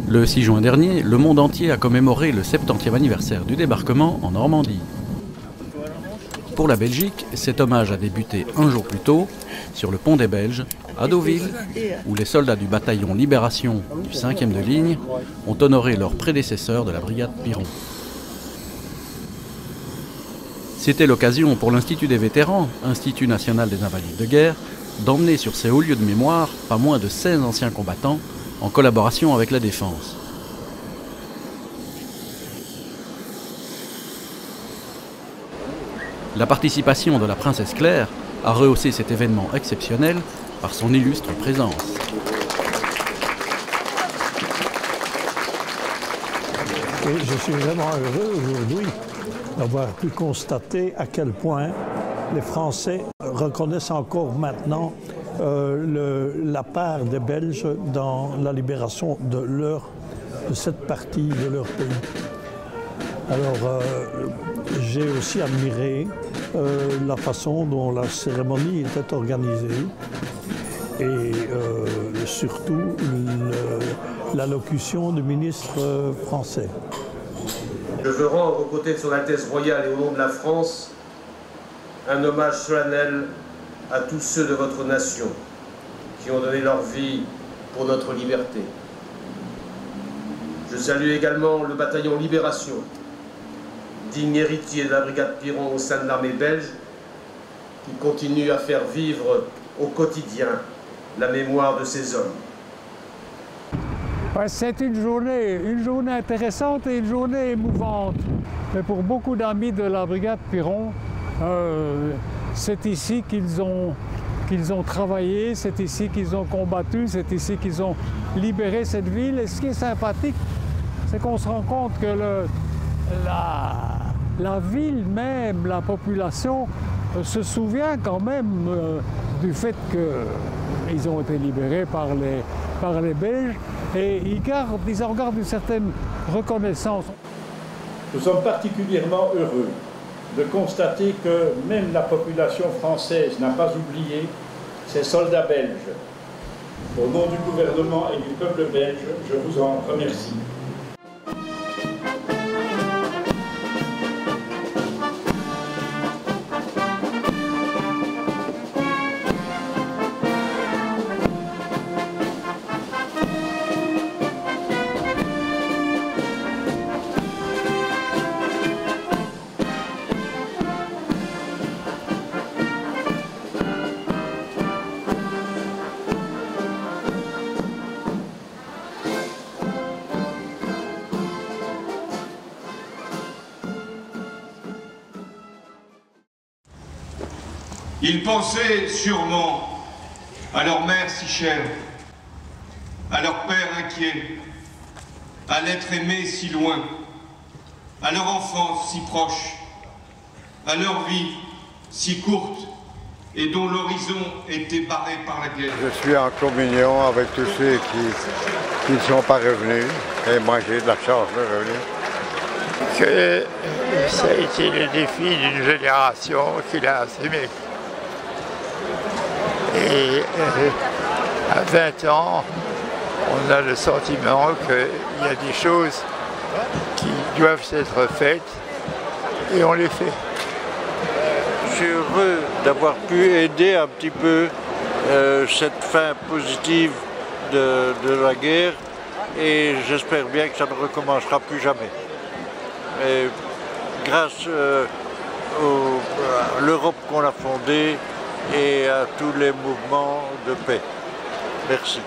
Le 6 juin dernier, le monde entier a commémoré le 70e anniversaire du débarquement en Normandie. Pour la Belgique, cet hommage a débuté un jour plus tôt, sur le pont des Belges, à Deauville, où les soldats du bataillon Libération du 5e de ligne ont honoré leurs prédécesseurs de la brigade Piron. C'était l'occasion pour l'Institut des vétérans, Institut national des invalides de guerre, d'emmener sur ces hauts lieux de mémoire pas moins de 16 anciens combattants en collaboration avec la Défense. La participation de la princesse Claire a rehaussé cet événement exceptionnel par son illustre présence. Et je suis vraiment heureux aujourd'hui d'avoir pu constater à quel point les Français reconnaissent encore maintenant la part des Belges dans la libération de cette partie de leur pays. Alors, j'ai aussi admiré la façon dont la cérémonie était organisée et surtout l'allocution du ministre français. Je veux rendre aux côtés de son Altesse royale et au nom de la France un hommage solennel à tous ceux de votre nation qui ont donné leur vie pour notre liberté. Je salue également le bataillon Libération, digne héritier de la brigade Piron au sein de l'armée belge, qui continue à faire vivre au quotidien la mémoire de ces hommes. Ouais, c'est une journée intéressante et une journée émouvante. Mais pour beaucoup d'amis de la brigade Piron, c'est ici qu'ils ont travaillé, c'est ici qu'ils ont combattu, c'est ici qu'ils ont libéré cette ville. Et ce qui est sympathique, c'est qu'on se rend compte que la ville même, la population, se souvient quand même du fait qu'ils ont été libérés par les Belges et ils en gardent une certaine reconnaissance. Nous sommes particulièrement heureux de constater que même la population française n'a pas oublié ces soldats belges. Au nom du gouvernement et du peuple belge, je vous en remercie. Ils pensaient sûrement à leur mère si chère, à leur père inquiet, à l'être aimé si loin, à leur enfance si proche, à leur vie si courte et dont l'horizon était barré par la guerre. Je suis en communion avec tous ceux qui ne sont pas revenus et moi j'ai de la chance de revenir. Que ça a été le défi d'une génération qu'il a assumé. Et à 20 ans, on a le sentiment qu'il y a des choses qui doivent être faites et on les fait. Je suis heureux d'avoir pu aider un petit peu cette fin positive de la guerre et j'espère bien que ça ne recommencera plus jamais. Et grâce à l'Europe qu'on a fondée et à tous les mouvements de paix. Merci.